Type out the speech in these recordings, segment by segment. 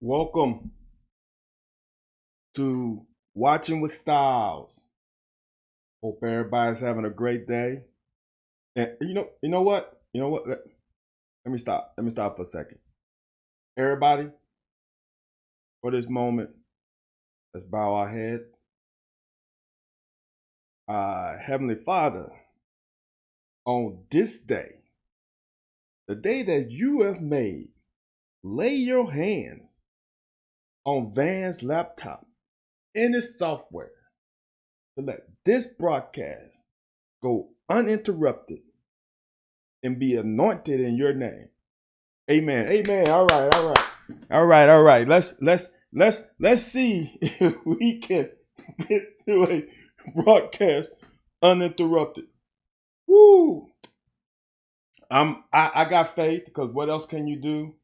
Welcome to Watching with Styles. Hope everybody's having a great day. And you know what? You know what? Let me stop. Let me stop for a second. Everybody, for this moment, let's bow our heads. Heavenly Father, on this day, the day that you have made, lay your hands on Van's laptop in his software to let this broadcast go uninterrupted and be anointed in your name. Amen. Amen. All right. All right. All right. All right. Let's see if we can get through a broadcast uninterrupted. Woo! I got faith because what else can you do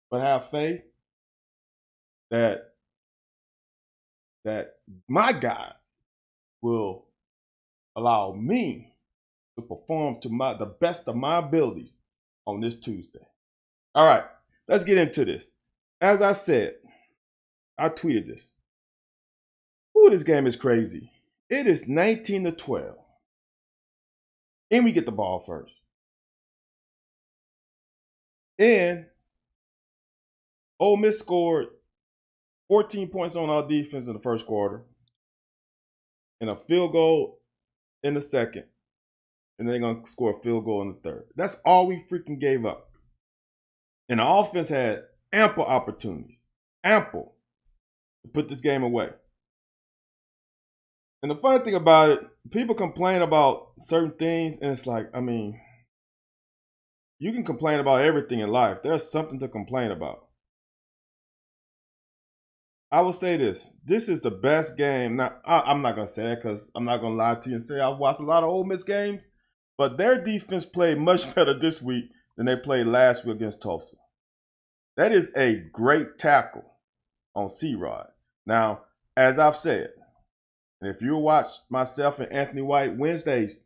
but have faith that that my God will allow me to perform to the best of my abilities on this Tuesday. All right, let's get into this. As I said, I tweeted this. Ooh, this game is crazy. It is 19-12. And we get the ball first. And Ole Miss scored 14 points on our defense in the first quarter and a field goal in the second. And they're going to score a field goal in the third. That's all we freaking gave up. And the offense had ample opportunities, ample, to put this game away. And the funny thing about it, people complain about certain things, and it's like, I mean, you can complain about everything in life. There's something to complain about. I will say this. This is the best game. Now, I'm not going to say that because I'm not going to lie to you and say I've watched a lot of Ole Miss games, but their defense played much better this week than they played last week against Tulsa. That is a great tackle on C-Rod. Now, as I've said, and if you watch myself and Anthony White Wednesdays,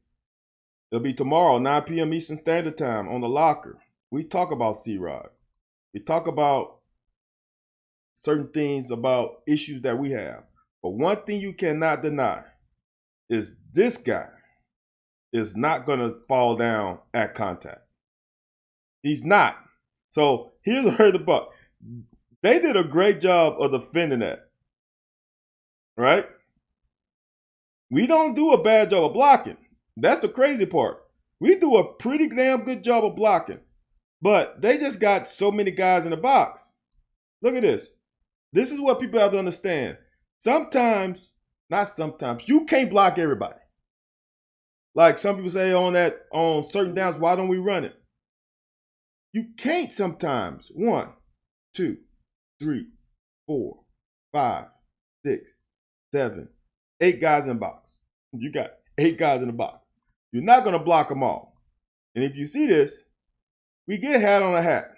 it'll be tomorrow, 9 p.m. Eastern Standard Time on the locker. We talk about C-Rod. We talk about certain things, about issues that we have. But one thing you cannot deny is this guy is not going to fall down at contact. He's not. So here's the buck. They did a great job of defending that. Right? We don't do a bad job of blocking. That's the crazy part. We do a pretty damn good job of blocking. But they just got so many guys in the box. Look at this. This is what people have to understand. Sometimes, not sometimes, you can't block everybody. Like some people say on certain downs, why don't we run it? You can't sometimes. 1, 2, 3, 4, 5, 6, 7, 8 guys in the box. You got 8 guys in the box. You're not going to block them all. And if you see this, we get hat on a hat.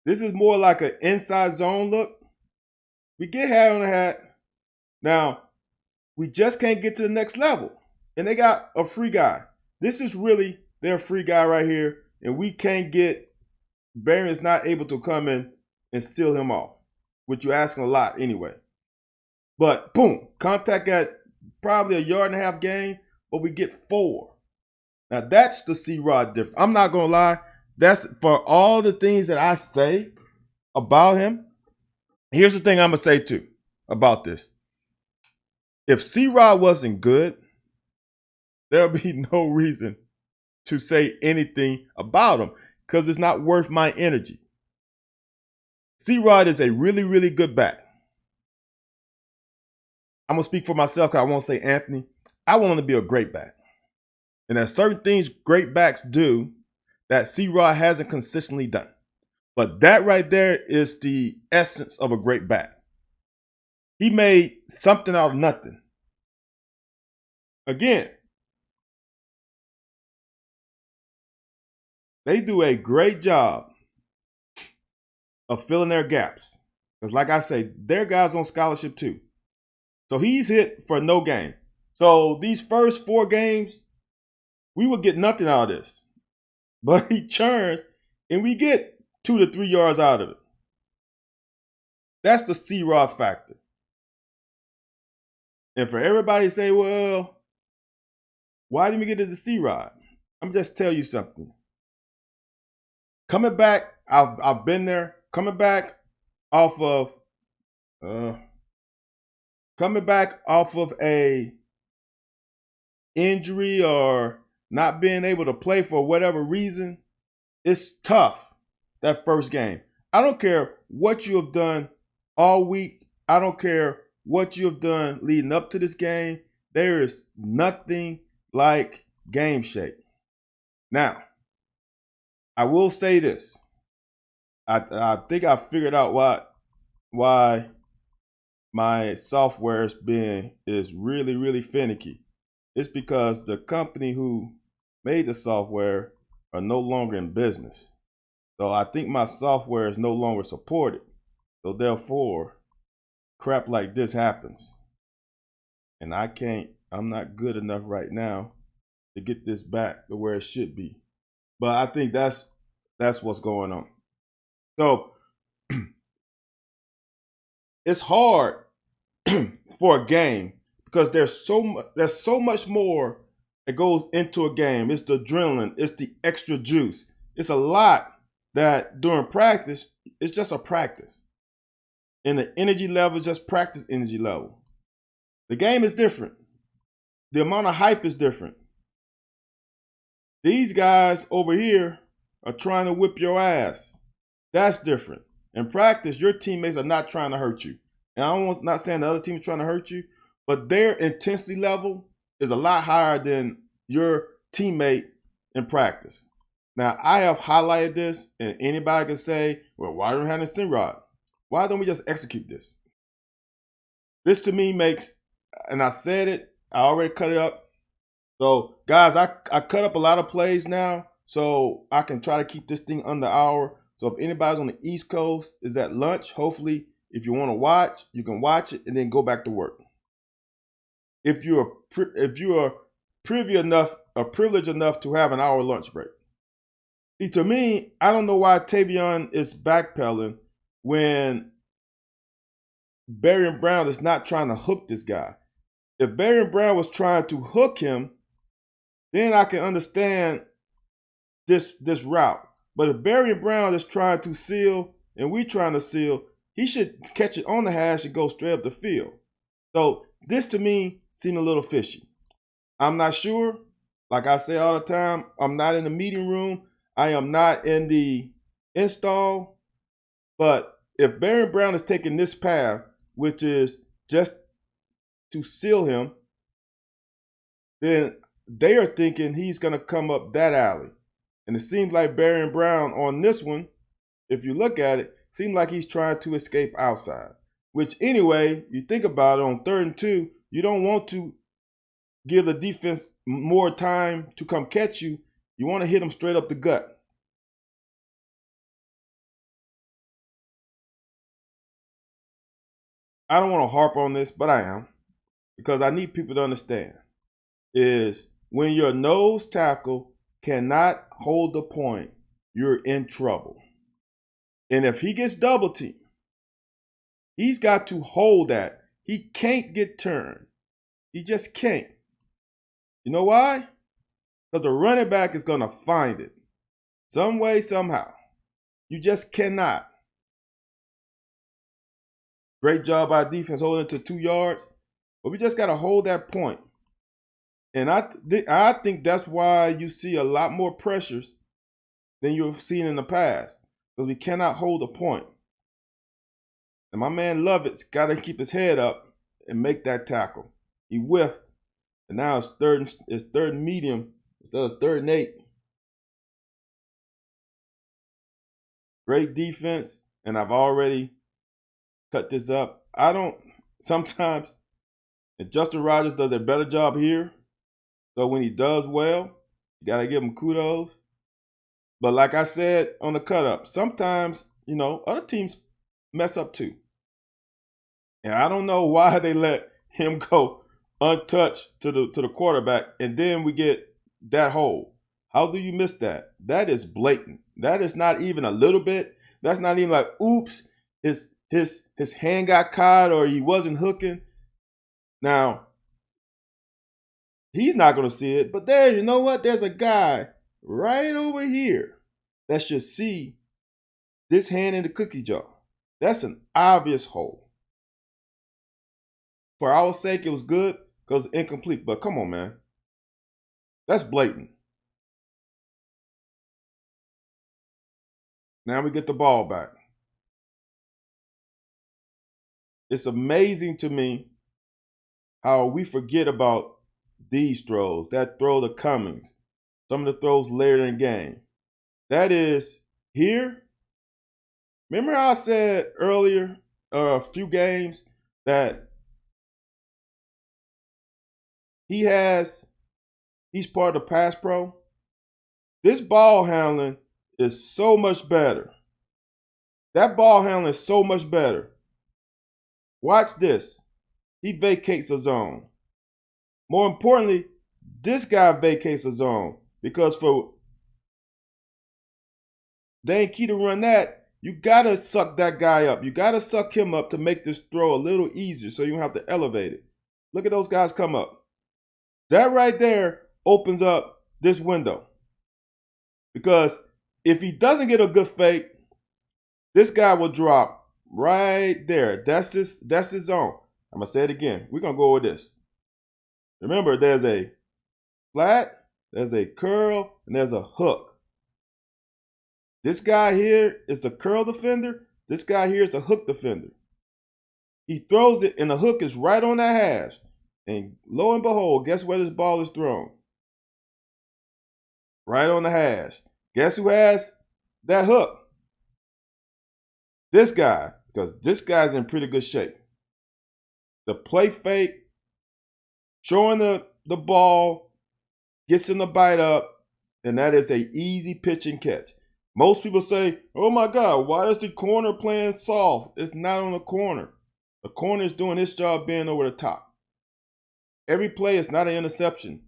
This is more like an inside zone look. We get hat on a hat. Now, we just can't get to the next level. And they got a free guy. This is really their free guy right here. And we can't get, Barron's not able to come in and seal him off, which you're asking a lot anyway. But boom, contact at probably a yard and a half gain, but we get 4. Now that's the C-Rod difference. I'm not going to lie. That's for all the things that I say about him. Here's the thing I'm going to say too about this. If C-Rod wasn't good, there'll be no reason to say anything about him because it's not worth my energy. C-Rod is a really, really good back. I'm going to speak for myself because I won't say Anthony. I want him to be a great back. And there's certain things great backs do that C-Rod hasn't consistently done. But that right there is the essence of a great back. He made something out of nothing. Again, they do a great job of filling their gaps. Because like I say, their guys on scholarship too. So he's hit for no gain. So these first 4 games, we would get nothing out of this. But he churns and we get 2 to 3 yards out of it. That's the C-Rod factor. And for everybody to say, well, why didn't we get to the C-Rod? I'm just tell you something. Coming back, I've been there. Coming back off of a injury or not being able to play for whatever reason, it's tough, that first game. I don't care what you have done all week. I don't care what you have done leading up to this game. There is nothing like game shape. Now, I will say this. I think I figured out why my software is really, really finicky. It's because the company who made the software are no longer in business. So I think my software is no longer supported. So therefore, crap like this happens. And I'm not good enough right now to get this back to where it should be. But I think that's what's going on. So it's hard for a game because there's so much more that goes into a game. It's the adrenaline, it's the extra juice. It's a lot that during practice, it's just a practice. And the energy level is just practice energy level. The game is different. The amount of hype is different. These guys over here are trying to whip your ass. That's different. In practice, your teammates are not trying to hurt you. And I'm not saying the other team is trying to hurt you, but their intensity level is a lot higher than your teammate in practice. Now, I have highlighted this, and anybody can say, well, why don't we have a C-Rod? Why don't we just execute this? This to me makes, and I said it, I already cut it up. So, guys, I cut up a lot of plays now, so I can try to keep this thing under an hour. So if anybody's on the East Coast, is at lunch, hopefully, if you want to watch, you can watch it and then go back to work. If you are privileged enough to have an hour lunch break. See, to me, I don't know why Tavion is backpedaling when Barion Brown is not trying to hook this guy. If Barion Brown was trying to hook him, then I can understand this route. But if Barion Brown is trying to seal and we trying to seal, he should catch it on the hash and go straight up the field. So this to me seemed a little fishy. I'm not sure. Like I say all the time, I'm not in the meeting room. I am not in the install. But if Barion Brown is taking this path, which is just to seal him, then they are thinking he's going to come up that alley. And it seems like Barion Brown on this one, if you look at it, seems like he's trying to escape outside. Which anyway, you think about it, on 3rd and 2, you don't want to give the defense more time to come catch you. You want to hit them straight up the gut. I don't want to harp on this, but I am. Because I need people to understand. Is when your nose tackle cannot hold the point, you're in trouble. And if he gets double teamed, he's got to hold that. He can't get turned. He just can't. You know why? Because the running back is going to find it. Some way, somehow. You just cannot. Great job by defense holding it to 2 yards. But we just got to hold that point. And I think that's why you see a lot more pressures than you've seen in the past. Because we cannot hold a point. And my man Lovett's got to keep his head up and make that tackle. He whiffed. And now it's third and medium instead of 3rd and 8. Great defense. And I've already cut this up. Sometimes, and Justin Rogers does a better job here. So when he does well, you got to give him kudos. But like I said on the cut up, sometimes, other teams mess up too. And I don't know why they let him go untouched to the quarterback, and then we get that hole. How do you miss that? That is blatant. That is not even a little bit. That's not even like, oops. his hand got caught or he wasn't hooking. Now, he's not going to see it, but there, you know what? There's a guy right over here that should see this hand in the cookie jar. That's an obvious hole. For our sake, it was good because it's incomplete, but come on, man. That's blatant. Now we get the ball back. It's amazing to me how we forget about these throws. That throw to Cummings. Some of the throws later in the game. That is here. Remember how I said earlier, a few games, that he's part of the pass pro? This ball handling is so much better. That ball handling is so much better. Watch this. He vacates a zone. More importantly, this guy vacates a zone because for Dane Key to run that, you got to suck that guy up. You got to suck him up to make this throw a little easier so you don't have to elevate it. Look at those guys come up. That right there opens up this window. Because if he doesn't get a good fake, this guy will drop right there. That's his zone. I'm going to say it again. We're going to go with this. Remember, there's a flat, there's a curl, and there's a hook. This guy here is the curl defender. This guy here is the hook defender. He throws it, and the hook is right on that hash. And lo and behold, guess where this ball is thrown? Right on the hash. Guess who has that hook? This guy, because this guy's in pretty good shape. The play fake, showing the ball, gets in the bite up, and that is an easy pitch and catch. Most people say, oh my God, why is the corner playing soft? It's not on the corner. The corner is doing its job being over the top. Every play is not an interception.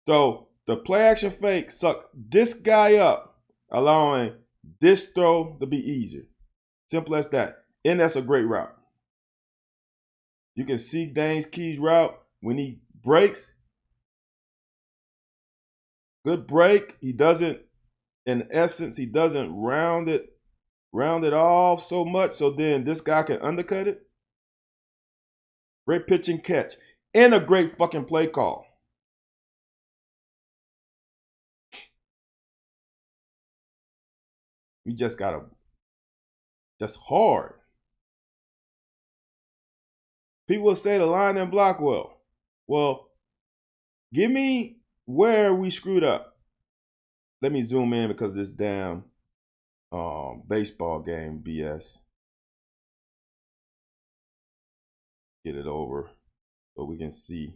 So the play action fake sucked this guy up, allowing this throw to be easier. Simple as that. And that's a great route. You can see Dane Key's route when he breaks. Good break. He doesn't, in essence, he doesn't round it off so much so then this guy can undercut it. Great pitch and catch. And a great fucking play call. You just gotta, just hard. People will say the line didn't block well. Well, give me where we screwed up. Let me zoom in because this damn baseball game BS. Get it over so we can see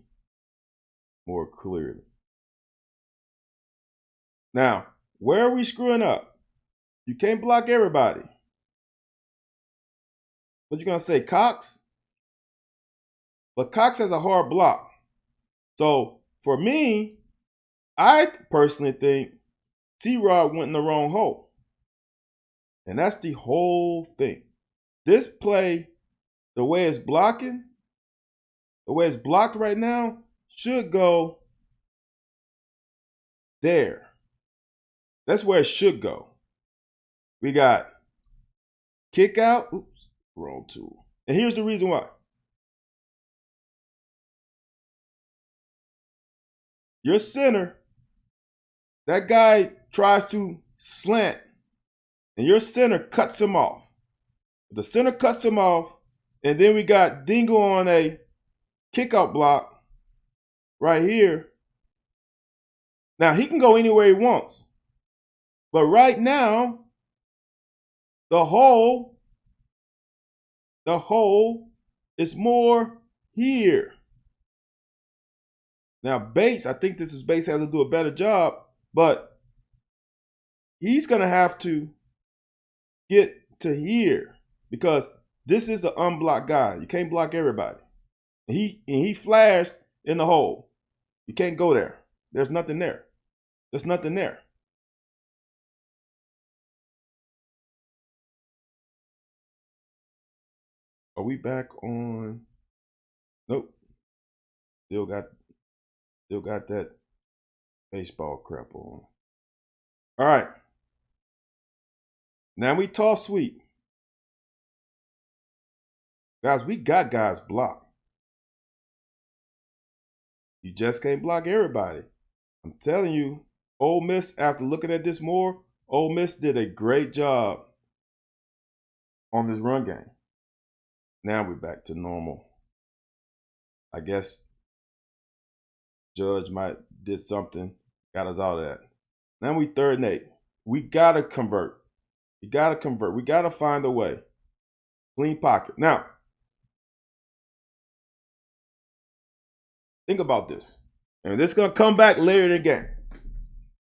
more clearly. Now, where are we screwing up? You can't block everybody. What you gonna say, Cox? But Cox has a hard block. So for me, I personally think T-Rod went in the wrong hole. And that's the whole thing. This play, the way it's blocking, the way it's blocked right now, should go there. That's where it should go. We got kick out. Oops, wrong tool. And here's the reason why. Your center, that guy tries to slant, and your center cuts him off. The center cuts him off, and then we got Dingle on a kickout block right here. Now, he can go anywhere he wants. But right now, the hole is more here. Now, Bates, I think Bates has to do a better job, but he's going to have to get to here because this is the unblocked guy. You can't block everybody. And he flashed in the hole. You can't go there. There's nothing there. There's nothing there. Are we back on? Nope. Still got that baseball crap on. All right. Now we toss sweep. Guys, we got guys blocked. You just can't block everybody. I'm telling you, Ole Miss, after looking at this more, Ole Miss did a great job on this run game. Now we're back to normal. I guess Judge might did something, got us out of that. Now we 3rd and 8. We gotta convert. We gotta convert. We gotta find a way. Clean pocket. Now, think about this. And this is gonna come back later in the game.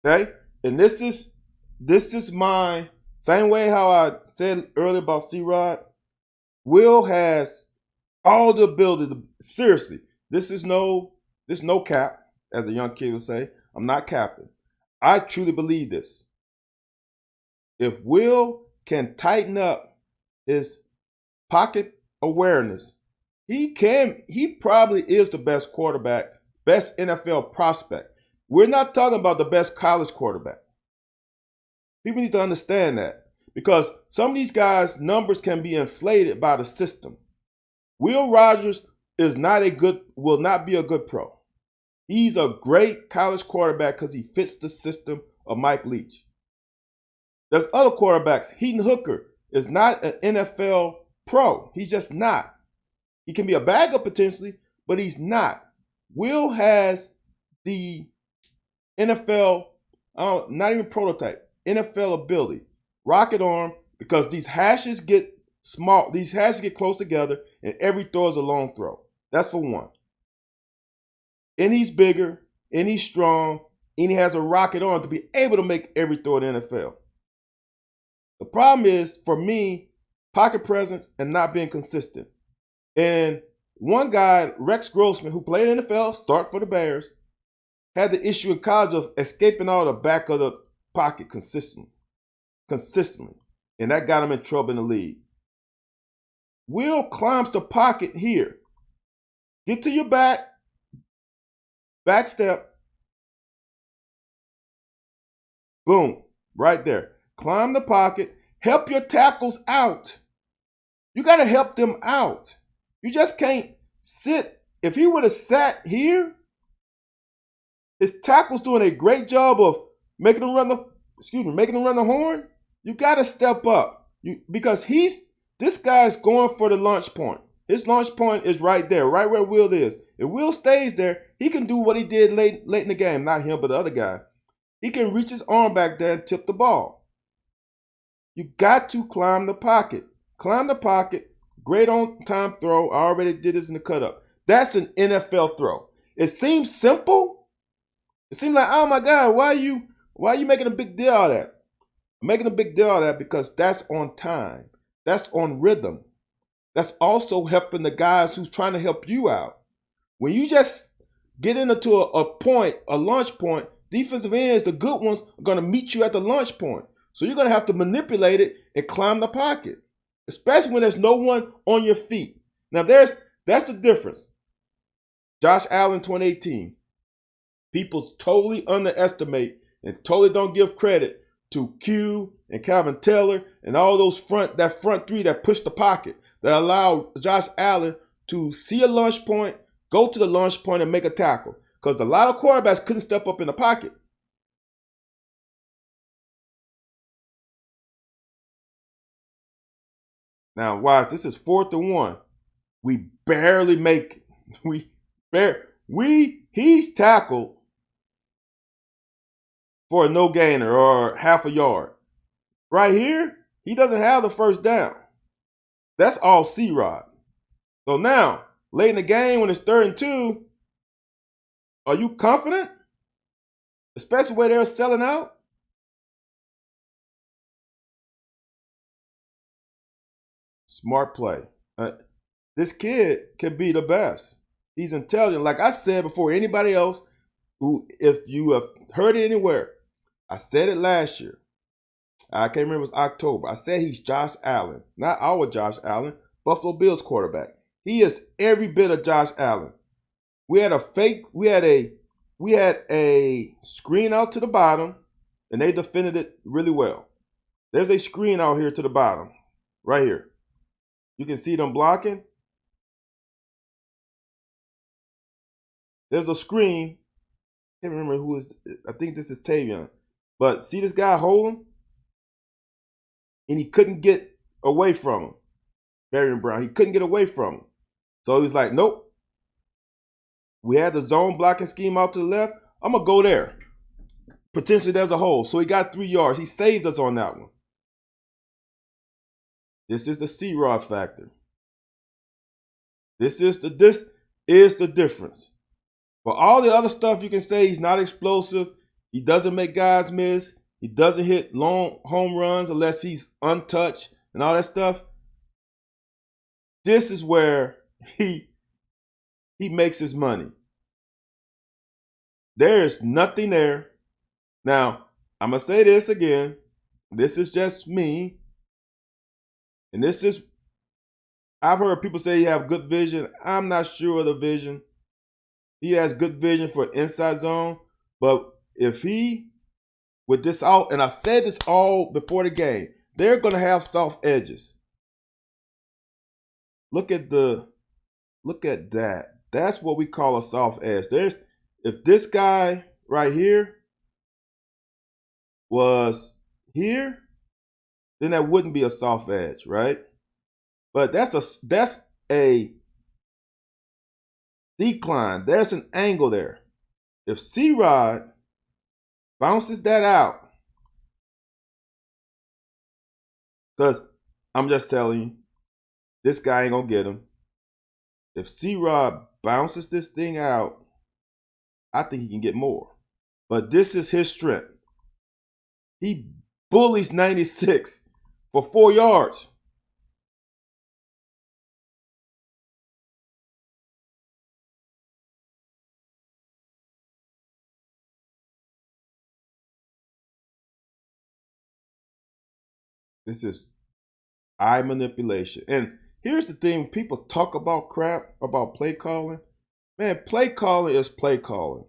Okay? And this is my same way how I said earlier about C-Rod. Will has all the ability to, seriously, this is no cap, as a young kid would say. I'm not capping. I truly believe this. If Will can tighten up his pocket awareness, he probably is the best quarterback, best NFL prospect. We're not talking about the best college quarterback. People need to understand that, because some of these guys' numbers can be inflated by the system. Will Rogers will not be a good pro. He's a great college quarterback because he fits the system of Mike Leach. There's other quarterbacks. Hendon Hooker is not an NFL pro. He's just not. He can be a backup potentially, but he's not. Will has the NFL, not even prototype, NFL ability. Rocket arm, because these hashes get small. These hashes get close together, and every throw is a long throw. That's for one. And he's bigger, and he's strong, and he has a rocket arm to be able to make every throw in the NFL. The problem is, for me, pocket presence and not being consistent. And one guy, Rex Grossman, who played in the NFL, start for the Bears, had the issue in college of escaping out of the back of the pocket consistently. And that got him in trouble in the league. Will climbs the pocket here. Get to your back step. Boom, right there. Climb the pocket. Help your tackles out. You got to help them out. You just can't sit. If he would have sat here, his tackle's doing a great job of making him run the horn. You got to step up. Because this guy's going for the launch point. His launch point is right there, right where Will is. If Will stays there, he can do what he did late in the game. Not him, but the other guy. He can reach his arm back there and tip the ball. You got to climb the pocket. Climb the pocket. Great on-time throw. I already did this in the cut-up. That's an NFL throw. It seems simple. It seems like, oh my God, why are you making a big deal out of that? I'm making a big deal out of that because that's on time. That's on rhythm. That's also helping the guys who's trying to help you out. When you just get into a launch point, defensive ends, the good ones, are going to meet you at the launch point. So you're going to have to manipulate it and climb the pocket, especially when there's no one on your feet. Now, that's the difference. Josh Allen 2018. People totally underestimate and totally don't give credit to Q and Calvin Taylor and all those front three that push the pocket, that allow Josh Allen to see a launch point, go to the launch point and make a tackle. Because a lot of quarterbacks couldn't step up in the pocket. Now, watch, this is 4th and 1. We barely make it. He's tackled for a no gainer or half a yard. Right here, he doesn't have the first down. That's all C-Rod. So now, late in the game when it's 3rd and 2, are you confident? Especially where they're selling out? Smart play. This kid can be the best. He's intelligent. Like I said before, anybody else who, if you have heard it anywhere, I said it last year. I can't remember, it was October. I said he's Josh Allen. Not our Josh Allen, Buffalo Bills quarterback. He is every bit of Josh Allen. We had a screen out to the bottom, and they defended it really well. There's a screen out here to the bottom, right here. You can see them blocking. There's a screen. I can't remember who is. I think this is Tavion. But see this guy holding? And he couldn't get away from him. Barion Brown. He couldn't get away from him. So he was like, nope. We had the zone blocking scheme out to the left. I'm going to go there. Potentially there's a hole. So he got 3 yards. He saved us on that one. This is the C-Rod factor. This is the difference. For all the other stuff you can say, he's not explosive. He doesn't make guys miss. He doesn't hit long home runs unless he's untouched and all that stuff. This is where he makes his money. There's nothing there. Now, I'm going to say this again. This is just me. And this is, I've heard people say he have good vision. I'm not sure of the vision. He has good vision for inside zone. But if he, with this out, and I said this all before the game, they're going to have soft edges. Look at that. That's what we call a soft edge. If this guy right here was here, then that wouldn't be a soft edge, right? But that's a decline. There's an angle there. If C-Rod bounces that out, because I'm just telling you, this guy ain't going to get him. If C-Rod bounces this thing out, I think he can get more. But this is his strength. He bullies 96 for 4 yards. This is eye manipulation. And here's the thing, people talk about crap, about play calling. Man, play calling is play calling.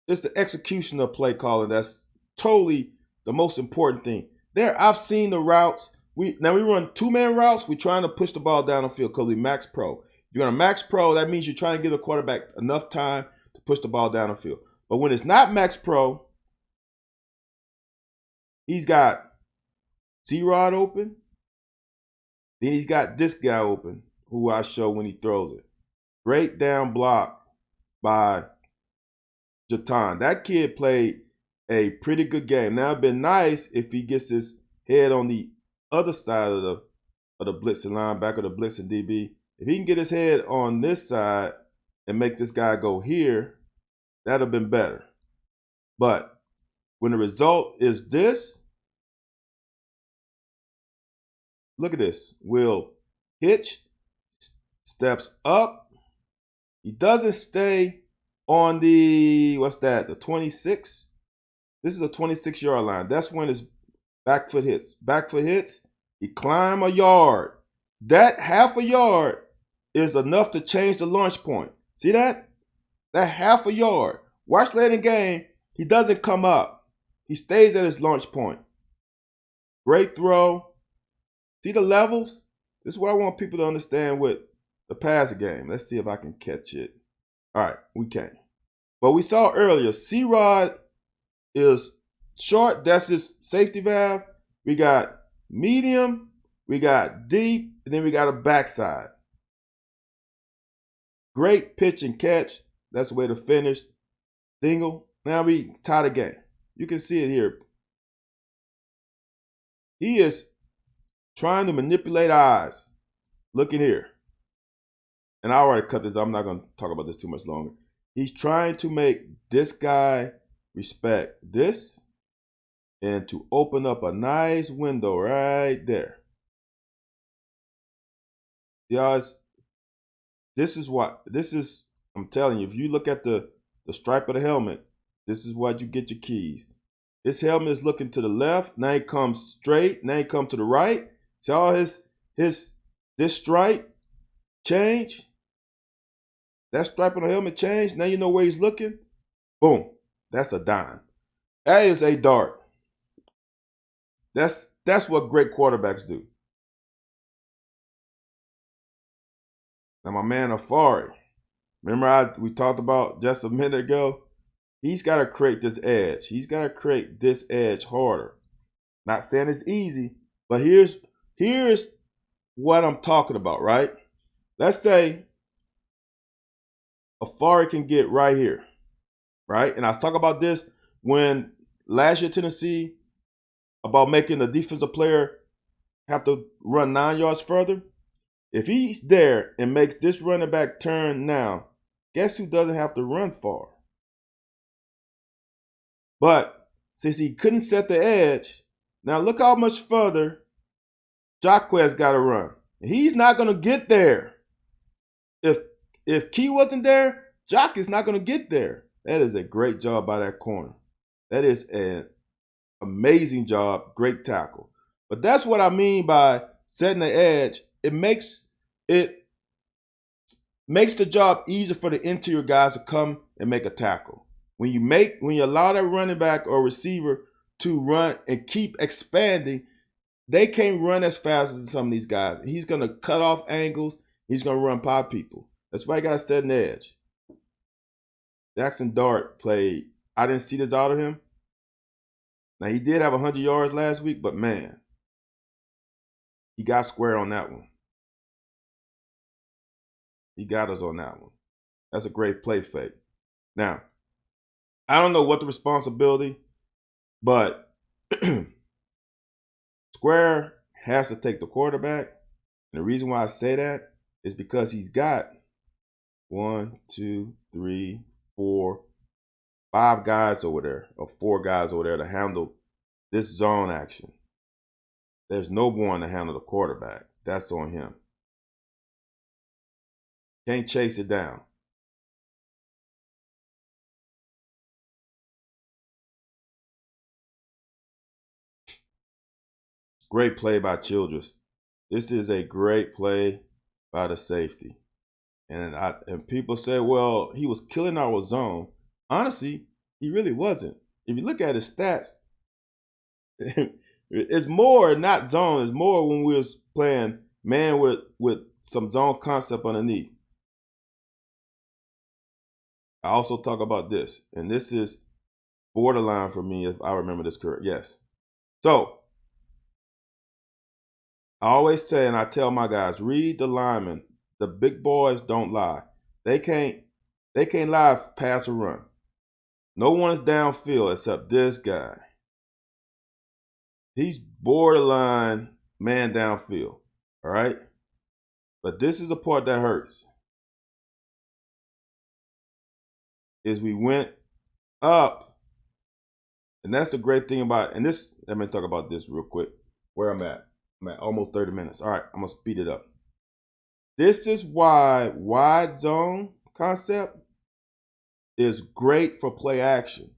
It's the execution of play calling that's totally the most important thing. I've seen the routes. We run 2-man routes. We're trying to push the ball down the field because we max pro. If you're going to max pro, that means you're trying to give the quarterback enough time to push the ball down the field. But when it's not max pro, he's got C-Rod open. Then he's got this guy open, who I show when he throws it. Great down block by Jatan. That kid played a pretty good game. Now, it'd been nice if he gets his head on the other side of the blitzing linebacker, the blitzing DB. If he can get his head on this side and make this guy go here, that'd have been better. But when the result is this, look at this. Will Hitch steps up. He doesn't stay on the, the 26? This is a 26-yard line. That's when his back foot hits. Back foot hits, he climb a yard. That half a yard is enough to change the launch point. See that? That half a yard. Watch later in the game, he doesn't come up. He stays at his launch point. Great throw. See the levels? This is what I want people to understand with the passing game. Let's see if I can catch it. All right, we can. But we saw earlier, C-Rod is short. That's his safety valve. We got medium. We got deep. And then we got a backside. Great pitch and catch. That's the way to finish. Dingle. Now we tie the game. You can see it here. He is trying to manipulate eyes. Look in here. And I already cut this. I'm not going to talk about this too much longer. He's trying to make this guy respect this and to open up a nice window right there. Guys, I'm telling you, if you look at the stripe of the helmet, this is what you get your keys. This helmet is looking to the left. Now he comes straight. Now he comes to the right. See all his This stripe change, that stripe on the helmet change. Now you know where he's looking. Boom. That's a dime. That is a dart. That's what great quarterbacks do. Now my man Afari, remember we talked about just a minute ago? He's got to create this edge. He's got to create this edge harder. Not saying it's easy, but here's what I'm talking about, right? Let's say Afari can get right here, right? And I was talking about this when last year Tennessee about making the defensive player have to run 9 yards further. If he's there and makes this running back turn now, guess who doesn't have to run far? But since he couldn't set the edge, now look how much further Jaquez got to run. He's not going to get there. If Key wasn't there, Jock is not going to get there. That is a great job by that corner. That is an amazing job, great tackle. But that's what I mean by setting the edge. It makes the job easier for the interior guys to come and make a tackle. When you allow that running back or receiver to run and keep expanding, they can't run as fast as some of these guys. He's going to cut off angles. He's going to run by people. That's why you got to set an edge. Jackson Dart played. I didn't see this out of him. Now, he did have 100 yards last week, but man, he got square on that one. He got us on that one. That's a great play fake. Now, I don't know what the responsibility, but Square has to take the quarterback. And the reason why I say that is because he's got 1, 2, 3, 4, 5 guys over there, or 4 guys over there to handle this zone action. There's no one to handle the quarterback. That's on him. Can't chase it down. Great play by Childress. This is a great play by the safety. And people say, well, he was killing our zone. Honestly, he really wasn't. If you look at his stats, it's more not zone. It's more when we was playing man with some zone concept underneath. I also talk about this, and this is borderline for me if I remember this correct. Yes. So I always say, and I tell my guys, read the linemen. The big boys don't lie. They can't lie pass or run. No one's downfield except this guy. He's borderline man downfield. All right? But this is the part that hurts. Is we went up, and that's the great thing about it. And this, let me talk about this real quick. Where I'm at almost 30 minutes. All right, I'm gonna speed it up. This is why wide zone concept is great for play action,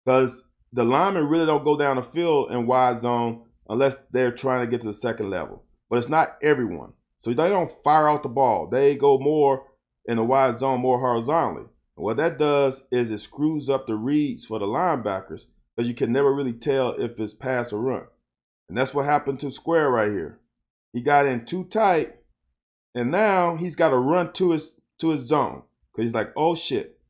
because the linemen really don't go down the field in wide zone unless they're trying to get to the second level. But it's not everyone. So they don't fire out the ball. They go more in the wide zone, more horizontally. And what that does is it screws up the reads for the linebackers, because you can never really tell if it's pass or run. And that's what happened to Square right here. He got in too tight, and now he's got to run to his zone, because he's like, oh shit,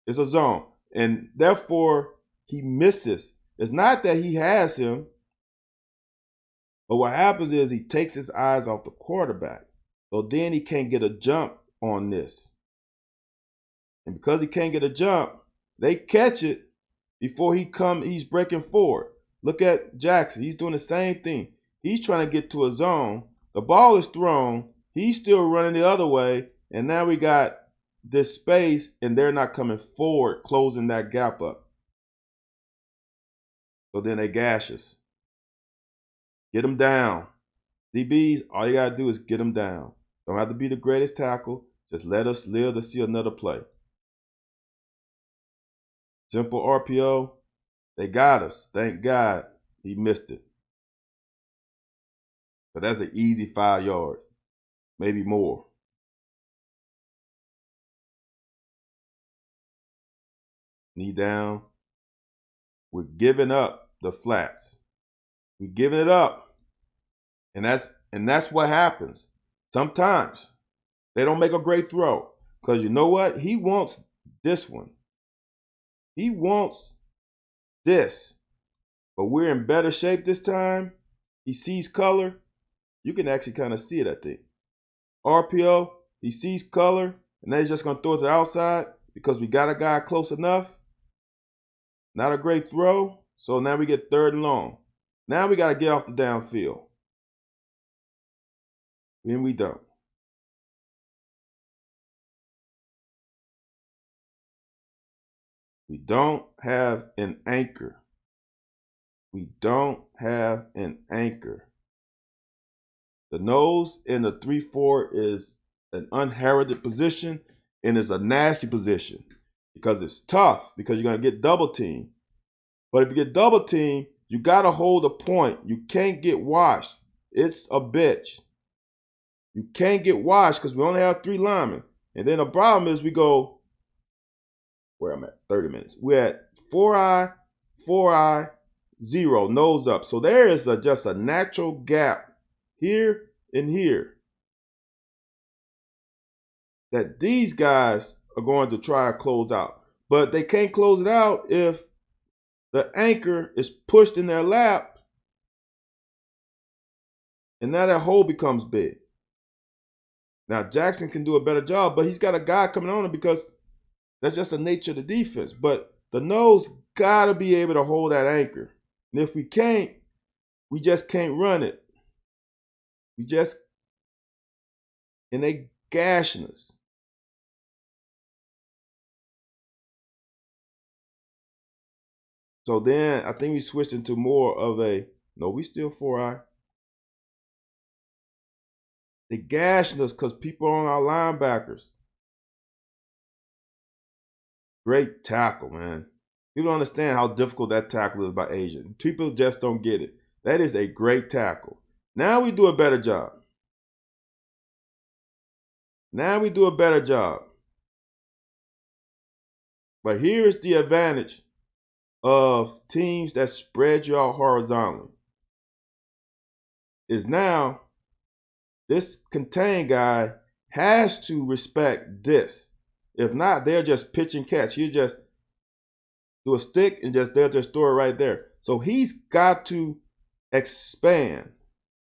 it's a zone. And therefore, he misses. It's not that he has him, but what happens is he takes his eyes off the quarterback. So then he can't get a jump on this. And because he can't get a jump, they catch it before he's breaking forward. Look at Jackson. He's doing the same thing. He's trying to get to a zone. The ball is thrown. He's still running the other way. And now we got this space, and they're not coming forward, closing that gap up. So then they gash us. Get them down. DBs, all you got to do is get them down. Don't have to be the greatest tackle. Just let us live to see another play. Simple RPO. They got us. Thank God he missed it. But that's an easy 5 yards. maybe more. Knee down. We're giving up the flats. We're giving it up. And that's what happens. Sometimes they don't make a great throw. Because you know what? He wants this one. He wants this. But we're in better shape this time. He sees color. You can actually kind of see it, I think. RPO, he sees color, and then he's just going to throw it to the outside because we got a guy close enough. Not a great throw. So now we get 3rd and long. Now we got to get off the downfield. And we don't. We don't have an anchor. We don't have an anchor. The nose in the 3-4 is an unheralded position and is a nasty position because it's tough because you're going to get double teamed. But if you get double teamed, you got to hold a point. You can't get washed. It's a bitch. You can't get washed because we only have 3 linemen. And then the problem is we go, where I'm at, 30 minutes. We're at 4-eye, 4-eye, 0, nose up. So there is just a natural gap here and here that these guys are going to try to close out. But they can't close it out if the anchor is pushed in their lap, and now that hole becomes big. Now Jackson can do a better job, but he's got a guy coming on him because that's just the nature of the defense. But the nose got to be able to hold that anchor. And if we can't, we just can't run it. And they gashing us. So then I think we switched into more of we still 4-eye. They gashing us because people are on our linebackers. Great tackle, man. People don't understand how difficult that tackle is by Asian. People just don't get it. That is a great tackle. Now we do a better job. But here's the advantage of teams that spread you out horizontally. Is now this contain guy has to respect this. If not, they'll just pitch and catch. He'll just do a stick and they'll just throw it right there. So he's got to expand.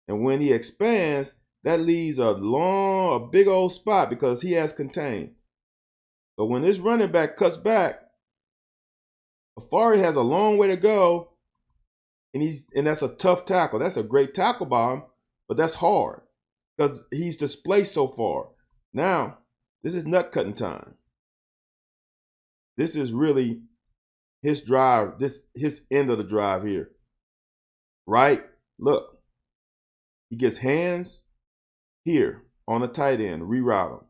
And when he expands, that leaves a big old spot because he has contained. So when this running back cuts back, Afari has a long way to go, and that's a tough tackle. That's a great tackle by him, but that's hard because he's displaced so far. Now, this is nut cutting time. This is really his drive, his end of the drive here. Right? Look. He gets hands here on the tight end, reroute him.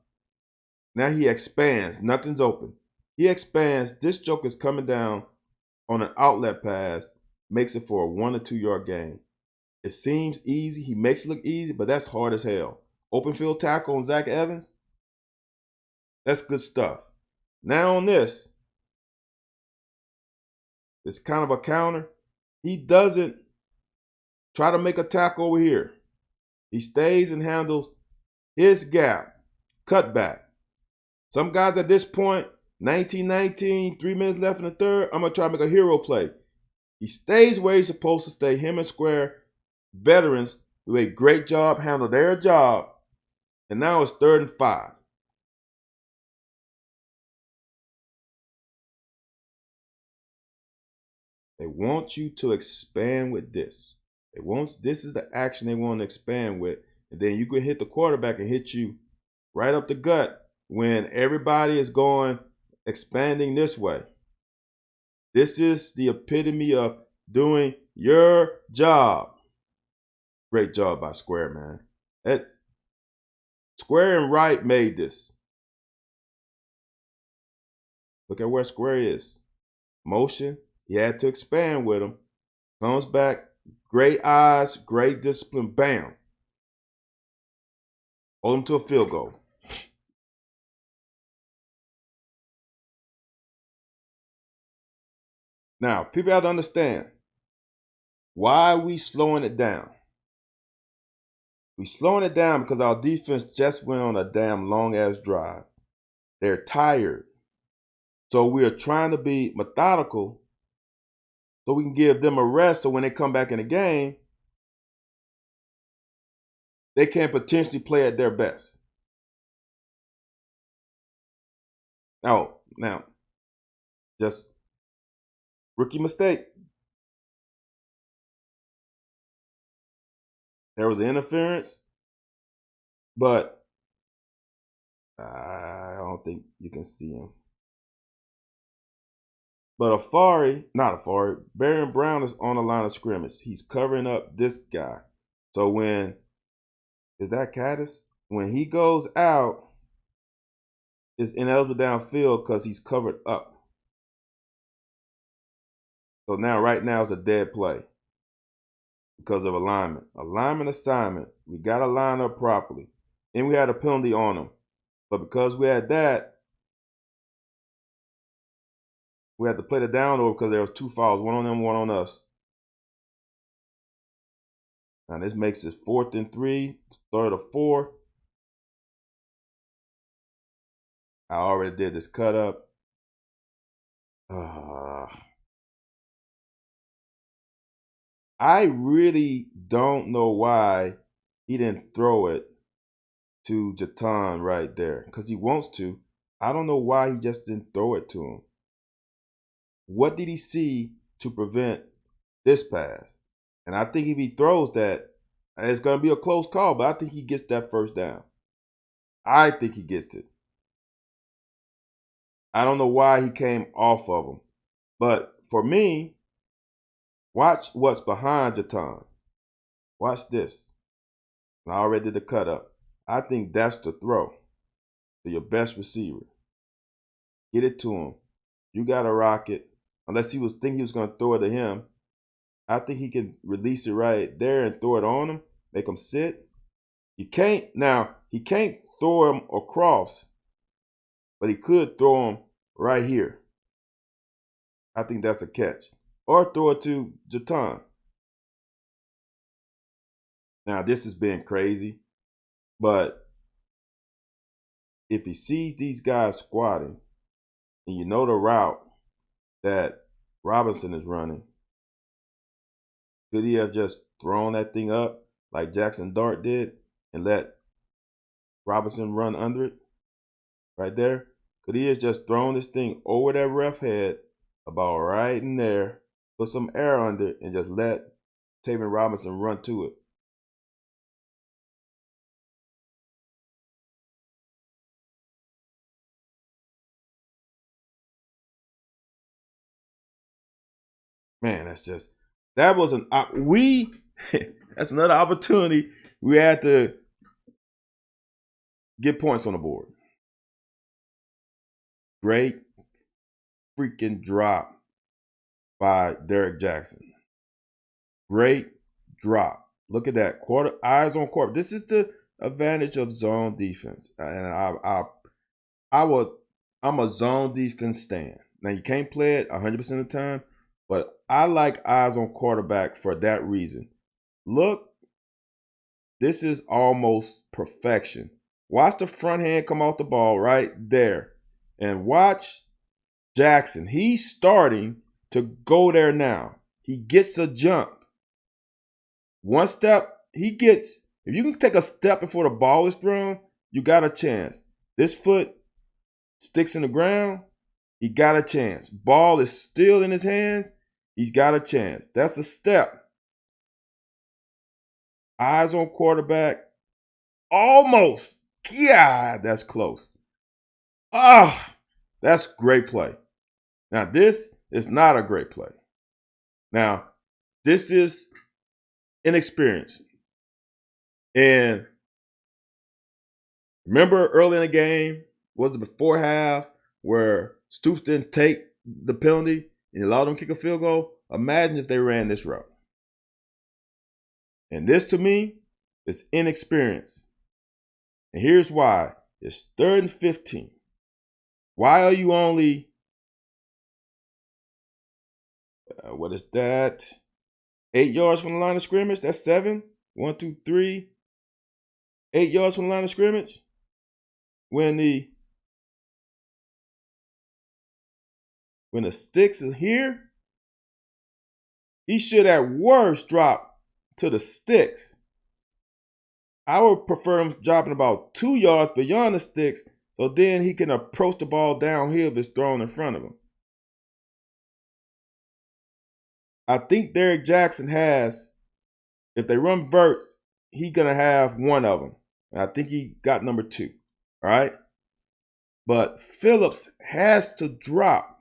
Now he expands. Nothing's open. He expands. This joker's coming down on an outlet pass, makes it for a 1 or 2 yard gain. It seems easy. He makes it look easy, but that's hard as hell. Open field tackle on Zach Evans. That's good stuff. Now on this, it's kind of a counter. He doesn't try to make a tackle over here. He stays and handles his gap, cutback. Some guys at this point, 19-19, 3 minutes left in the third, I'm going to try to make a hero play. He stays where he's supposed to stay. Him and Square, veterans, do a great job, handle their job. And now it's 3rd and 5. They want you to expand with this. This is the action they want to expand with. And then you can hit the quarterback and hit you right up the gut when everybody is going expanding this way. This is the epitome of doing your job. Great job by Square, man. That's Square and Wright made this. Look at where Square is. Motion. He had to expand with him. Comes back. Great eyes, great discipline, bam. Hold them to a field goal. Now, people have to understand, why are we slowing it down? We're slowing it down because our defense just went on a damn long-ass drive. They're tired. So we're trying to be methodical so we can give them a rest so when they come back in the game, they can potentially play at their best. Now, just rookie mistake. There was an interference, but I don't think you can see him. But Baron Brown is on the line of scrimmage. He's covering up this guy. So is that Caddis? When he goes out, it's ineligible downfield because he's covered up. So right now it's a dead play because of alignment. Alignment assignment. We got to line up properly. And we had a penalty on him. But because we had that, we had to play the down over because there was 2 fouls, one on them, one on us. Now this makes it 4th and 3, 3rd or 4. I already did this cut up. I really don't know why he didn't throw it to Jatan right there, because he wants to. I don't know why he just didn't throw it to him. What did he see to prevent this pass? And I think if he throws that, it's going to be a close call, but I think he gets that first down. I think he gets it. I don't know why he came off of him. But for me, watch what's behind Jatan. Watch this. I already did the cut up. I think that's the throw to your best receiver. Get it to him. You got to rock it. Unless he was thinking he was going to throw it to him. I think he can release it right there and throw it on him. Make him sit. He can't throw him across. But he could throw him right here. I think that's a catch. Or throw it to Jatan. Now, this has been crazy. But if he sees these guys squatting, and you know the route that Robinson is running, could he have just thrown that thing up like Jackson Dart did and let Robinson run under it right there? Could he have just thrown this thing over that ref head about right in there, put some air under it, and just let Taven Robinson run to it? Man, that's another opportunity we had to get points on the board. Great freaking drop by Derek Jackson. Great drop. Look at that. Eyes on quarter. This is the advantage of zone defense. And I'm a zone defense stan. Now you can't play it 100% of the time, but I like eyes on quarterback for that reason. Look, this is almost perfection. Watch the front hand come off the ball right there. And watch Jackson. He's starting to go there now. He gets a jump. One step, if you can take a step before the ball is thrown, you got a chance. This foot sticks in the ground, he got a chance. Ball is still in his hands, he's got a chance. That's a step. Eyes on quarterback. Almost. Yeah, that's close. That's great play. Now, this is not a great play. Now, this is inexperience. And remember early in the game, was it before half, where Stoops didn't take the penalty and allowed them to kick a field goal? Imagine if they ran this route. And this, to me, is inexperience. And here's why. It's 3rd and 15. Why are you only, what is that? 8 yards from the line of scrimmage? That's 7. 1, 2, 3. 8 yards from the line of scrimmage. When the sticks is here, he should at worst drop to the sticks. I would prefer him dropping about 2 yards beyond the sticks, so then he can approach the ball downhill if it's thrown in front of him. I think Derrick Jackson has, if they run verts, he's going to have one of them. And I think he got number 2. All right? But Phillips has to drop.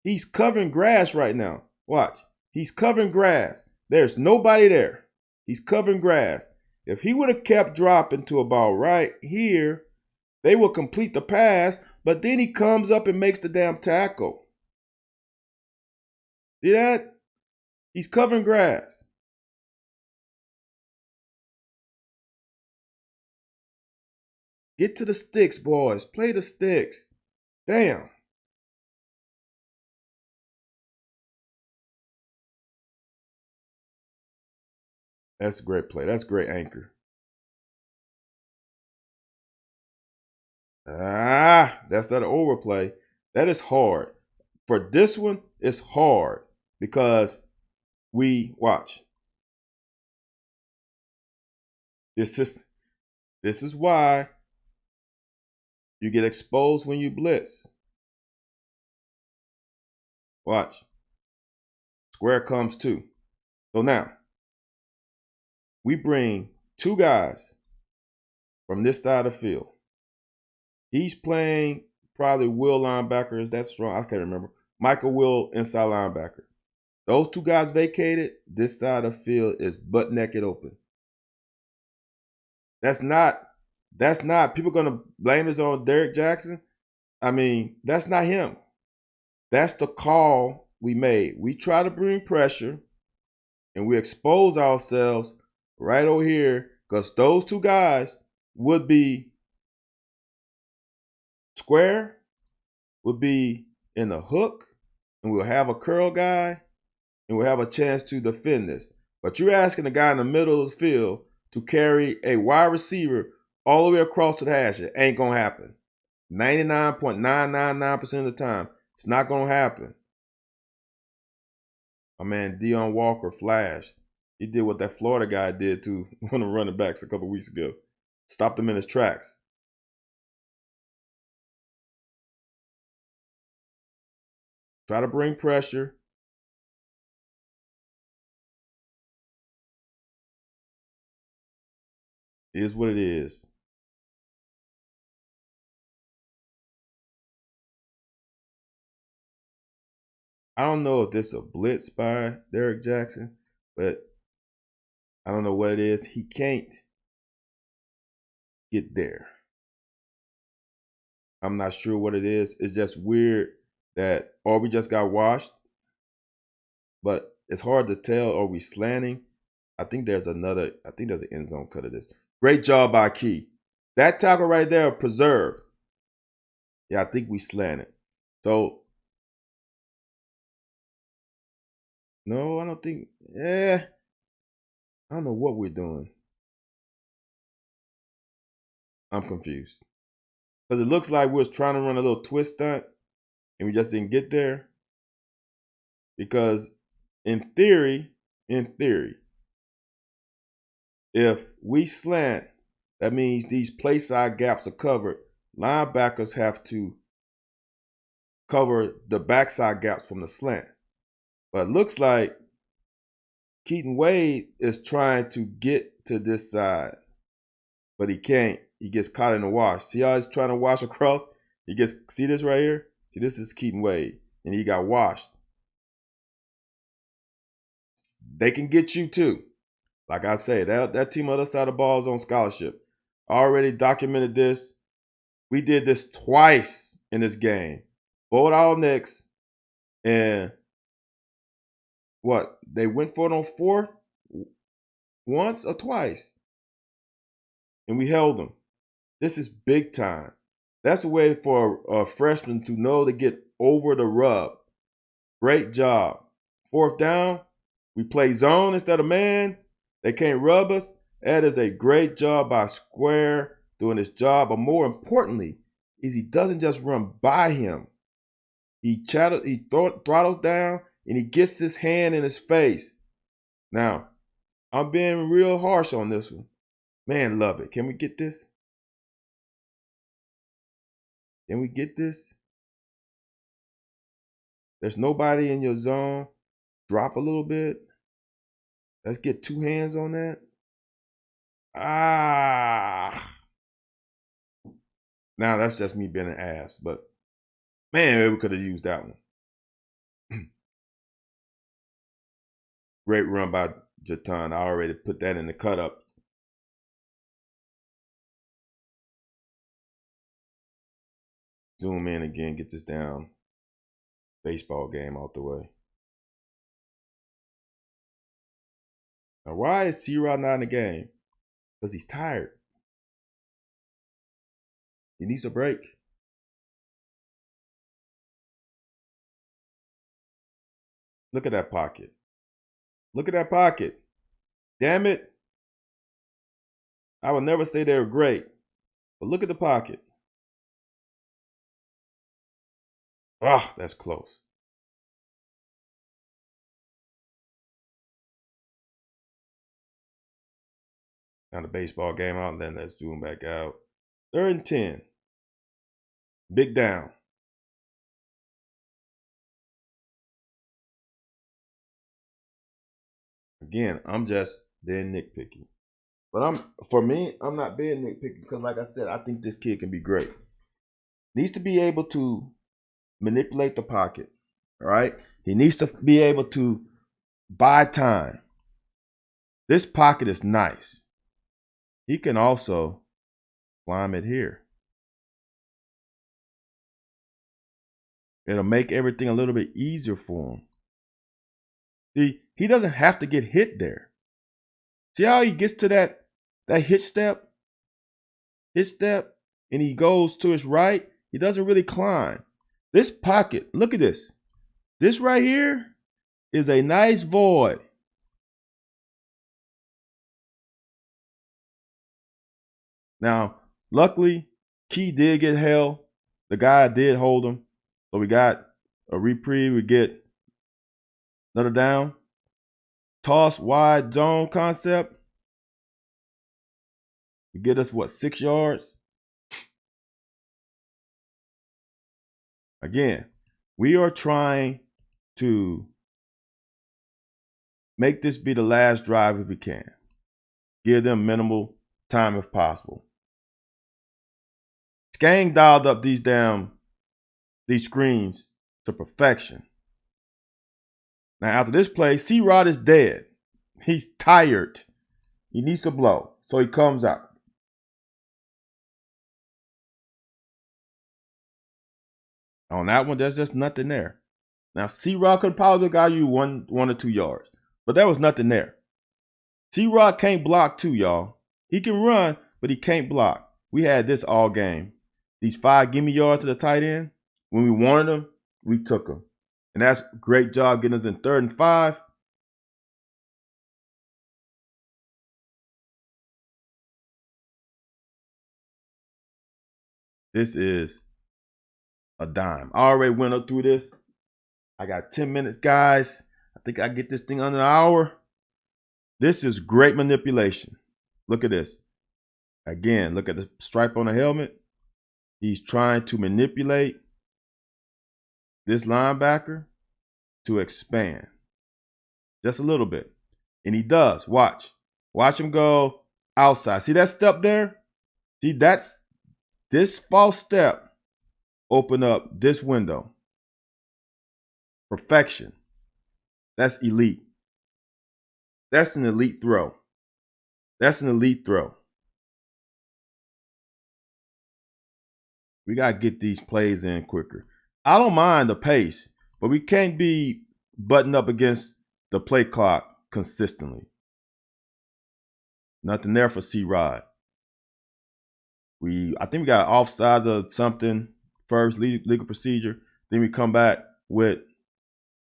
He's covering grass right now. Watch. He's covering grass. There's nobody there. He's covering grass. If he would have kept dropping to about right here, they will complete the pass, but then he comes up and makes the damn tackle. See that? He's covering grass. Get to the sticks, boys. Play the sticks. Damn. That's a great play. That's a great anchor. That's that overplay. That is hard. For this one, it's hard because we watch. This is why you get exposed when you blitz. Watch. Square comes 2. So now, we bring 2 guys from this side of the field. He's playing probably Will linebacker. Is that strong? I can't remember. Michael Will inside linebacker. Those 2 guys vacated. This side of the field is butt naked open. That's not. People going to blame this on Derrick Jackson. I mean, that's not him. That's the call we made. We try to bring pressure, and we expose ourselves right over here because those 2 guys would be square, would be in a hook, and we'll have a curl guy, and we'll have a chance to defend this. But you're asking the guy in the middle of the field to carry a wide receiver all the way across to the hash. It ain't going to happen. 99.999% of the time, it's not going to happen. My man Dion Walker flashed. He did what that Florida guy did to one of the running backs a couple weeks ago. Stopped him in his tracks. Try to bring pressure. It is what it is. I don't know if this is a blitz by Derrick Jackson, but I don't know what it is. He can't get there. I'm not sure what it is. It's just weird that, or we just got washed, but it's hard to tell. Are we slanting? I think there's an end zone cut of this. Great job by Key. That tackle right there, preserved. Yeah, I think we slanted. So, no, I don't think, I don't know what we're doing. I'm confused. Because it looks like we're trying to run a little twist stunt, and we just didn't get there. Because in theory, if we slant, that means these play side gaps are covered. Linebackers have to cover the backside gaps from the slant. But it looks like Keaton Wade is trying to get to this side, but he can't. He gets caught in the wash. See how he's trying to wash across? See this right here? See, this is Keaton Wade, and he got washed. They can get you too. Like I say, that team on the other side of the ball is on scholarship. I already documented this. We did this twice in this game. Both All Nicks, and what? They went for it on 4th once or twice, and we held them. This is big time. That's a way for a freshman to know to get over the rub. Great job. Fourth down, we play zone instead of man. They can't rub us. That is a great job by Square doing his job. But more importantly, is he doesn't just run by him. He throttles down and he gets his hand in his face. Now, I'm being real harsh on this one. Man, love it. Can we get this? Can we get this? There's nobody in your zone. Drop a little bit. Let's get two hands on that. Ah. Now that's just me being an ass, but man, we could have used that one. Great run by Jatan. I already put that in the cut up. Zoom in again, get this down. Baseball game out the way. Now, why is C-Rod not in the game? Because he's tired. He needs a break. Look at that pocket. Look at that pocket. Damn it. I would never say they were great, but look at the pocket. Ah, that's close. Now the baseball game out, and then let's zoom back out. 3rd and 10. Big down. Again, I'm just being nitpicky. But for me, I'm not being nitpicky because, like I said, I think this kid can be great. Needs to be able to manipulate the pocket. All right? He needs to be able to buy time. This pocket is nice. He can also climb it here. It'll make everything a little bit easier for him. See, he doesn't have to get hit there. See how he gets to that hitch step? Hitch step, and he goes to his right. He doesn't really climb. This pocket, look at this. This right here is a nice void. Now, luckily, Key did get held. The guy did hold him. So we got a reprieve. We get another down. Toss wide zone concept. You get us, what, 6 yards? Again, we are trying to make this be the last drive if we can. Give them minimal time if possible. Skang dialed up these screens to perfection. Now, after this play, C-Rod is dead. He's tired. He needs to blow. So he comes out. On that one, there's just nothing there. Now, C-Rod could probably got you one or 2 yards. But there was nothing there. C-Rod can't block too, y'all. He can run, but he can't block. We had this all game. These 5 gimme yards to the tight end, when we wanted them, we took them. And that's a great job getting us in 3rd and 5. This is a dime. I already went up through this. I got 10 minutes, guys. I think I get this thing under an hour. This is great manipulation. Look at this. Again, look at the stripe on the helmet. He's trying to manipulate this linebacker to expand just a little bit. And he does. Watch. Watch him go outside. See that step there? See, that's this false step open up this window. Perfection. That's elite. That's an elite throw. That's an elite throw. We got to get these plays in quicker. I don't mind the pace, but we can't be buttoned up against the play clock consistently. Nothing there for C-Rod. I think we got offside or something first, legal procedure. Then we come back with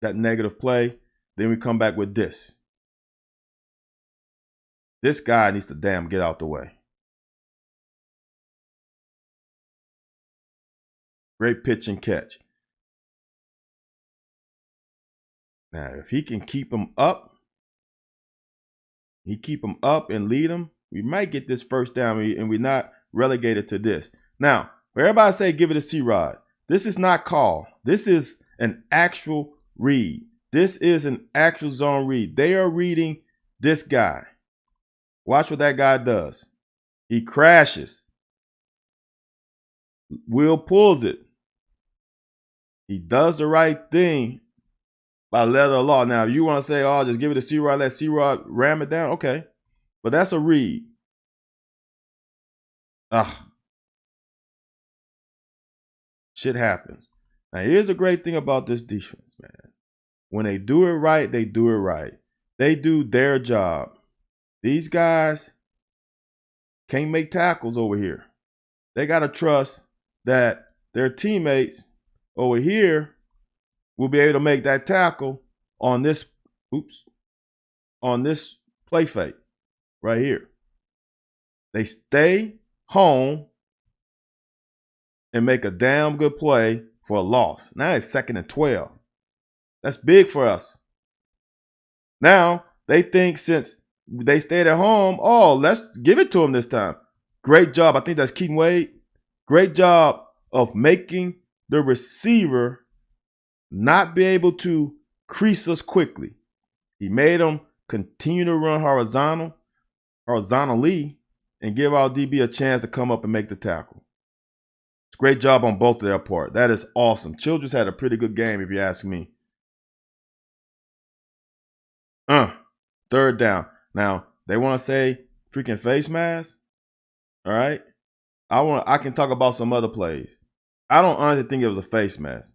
that negative play. Then we come back with this. This guy needs to damn get out the way. Great pitch and catch. Now, if he can keep him up, and lead him, we might get this first down, and we're not relegated to this. Now, where everybody say give it a C-Rod, this is not call. This is an actual read. This is an actual zone read. They are reading this guy. Watch what that guy does. He crashes. Will pulls it. He does the right thing by letter of law. Now, if you want to say, oh, just give it a C-Rod, let C-Rod ram it down, okay. But that's a read. Shit happens. Now, here's the great thing about this defense, man. When they do it right, they do it right. They do their job. These guys can't make tackles over here. They got to trust that their teammates over here will be able to make that tackle on this, on this play fake right here. They stay home and make a damn good play for a loss. Now it's 2nd and 12. That's big for us. Now they think since they stayed at home, oh, let's give it to them this time. Great job. I think that's Keaton Wade. Great job of making the receiver not be able to crease us quickly. He made them continue to run horizontally, and give our DB a chance to come up and make the tackle. It's a great job on both of their part. That is awesome. Childress had a pretty good game, if you ask me. 3rd down. Now, they want to say freaking face mask. All right. I can talk about some other plays. I don't honestly think it was a face mask.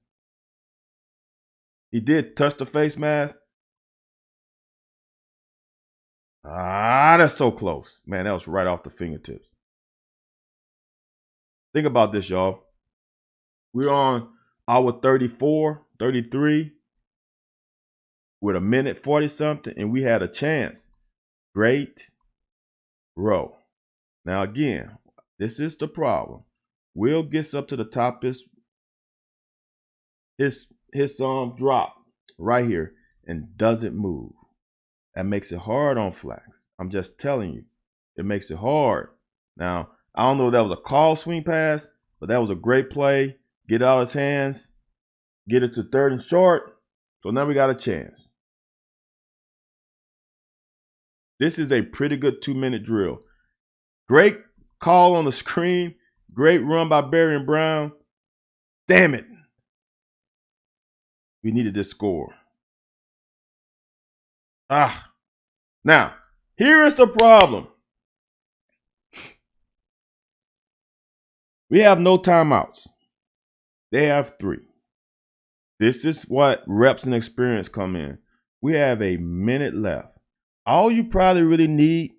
He did touch the face mask. That's so close. Man, that was right off the fingertips. Think about this, y'all. We're on hour 34, 33 with a minute 40 something, and we had a chance. Great row. Now, again, this is the problem. Will gets up to the top of his drop right here and doesn't move. That makes it hard on Flax. I'm just telling you, it makes it hard. Now, I don't know if that was a call swing pass, but that was a great play. Get out of his hands, get it to 3rd and short. So now we got a chance. This is a pretty good 2-minute drill. Great call on the screen. Great run by Barion Brown. Damn it. We needed this score. Now, here is the problem. We have no timeouts. They have 3. This is what reps and experience come in. We have a minute left. All you probably really need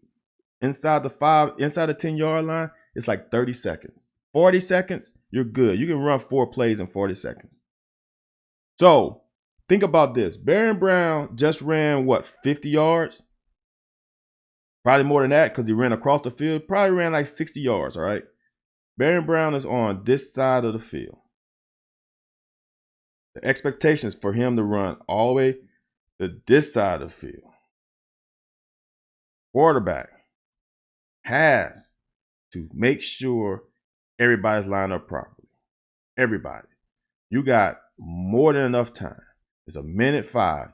inside the 10-yard line is like 30 seconds. 40 seconds, you're good. You can run 4 plays in 40 seconds. So think about this. Barion Brown just ran, 50 yards? Probably more than that because he ran across the field. Probably ran like 60 yards, all right? Barion Brown is on this side of the field. The expectation is for him to run all the way to this side of the field. Quarterback has to make sure everybody's lined up properly. Everybody. You got more than enough time. It's a minute 5.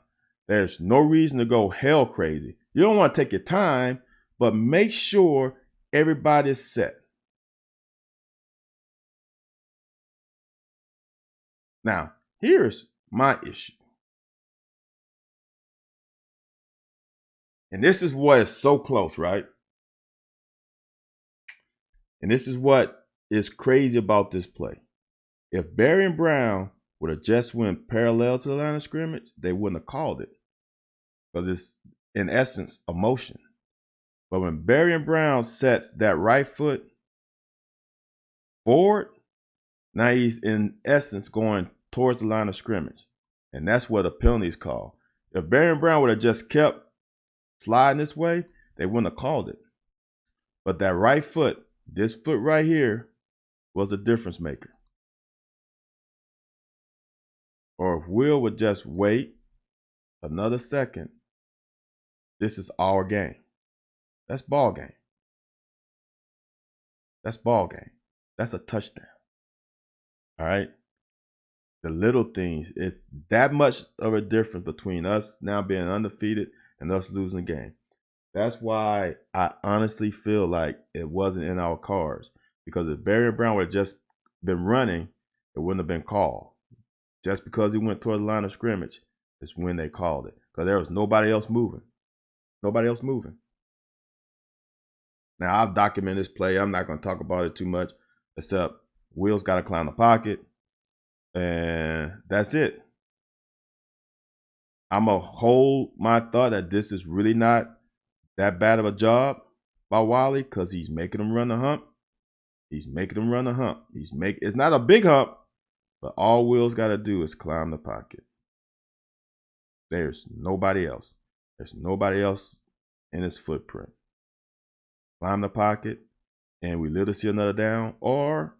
There's no reason to go hell crazy. You don't want to take your time, but make sure everybody's set. Now, here's my issue. And this is what is so close, right? And this is what is crazy about this play. If Barion Brown would have just went parallel to the line of scrimmage, they wouldn't have called it. Because it's, in essence, a motion. But when Barion Brown sets that right foot forward. Now he's in essence going towards the line of scrimmage. And that's where the penalty is called. If Baron Brown would have just kept sliding this way, they wouldn't have called it. But that right foot, this foot right here, was a difference maker. Or if Will would just wait another second, this is our game. That's ball game. That's ball game. That's a touchdown. All right. The little things, it's that much of a difference between us now being undefeated and us losing the game. That's why I honestly feel like it wasn't in our cards. Because if Barry Brown would have just been running, it wouldn't have been called. Just because he went toward the line of scrimmage is when they called it. Because there was nobody else moving. Nobody else moving. Now, I've documented this play. I'm not going to talk about it too much, except Will's got to climb the pocket. And that's it. I'm going to hold my thought that this is really not that bad of a job by Wally because he's making them run the hump. He's making them run the hump. It's not a big hump, but all Will's got to do is climb the pocket. There's nobody else. There's nobody else in his footprint. Climb the pocket, and we literally see another down, or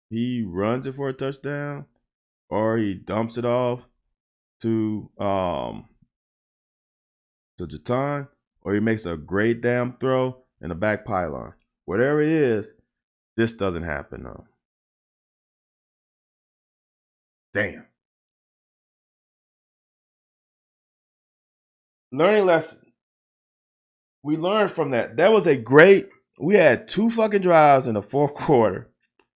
he runs it for a touchdown, or he dumps it off to Jatan, or he makes a great damn throw in the back pylon. Whatever it is, this doesn't happen though. Damn. Learning lesson. We learned from that. That was we had 2 fucking drives in the fourth quarter.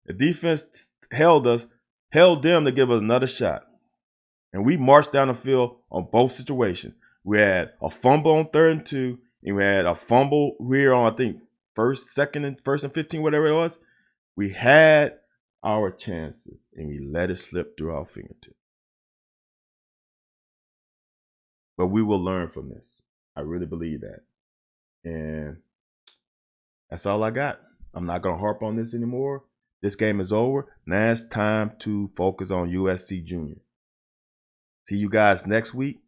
The defense held them to give us another shot. And we marched down the field on both situations. We had a fumble on 3rd and 2, and we had a fumble here on, I think, first and 15, whatever it was. We had our chances, and we let it slip through our fingertips. But we will learn from this. I really believe that. And that's all I got. I'm not going to harp on this anymore. This game is over. Now it's time to focus on USC Junior. See you guys next week.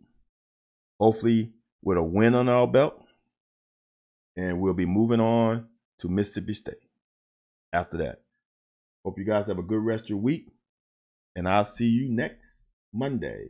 Hopefully with a win on our belt. And we'll be moving on to Mississippi State after that. Hope you guys have a good rest of your week. And I'll see you next Monday.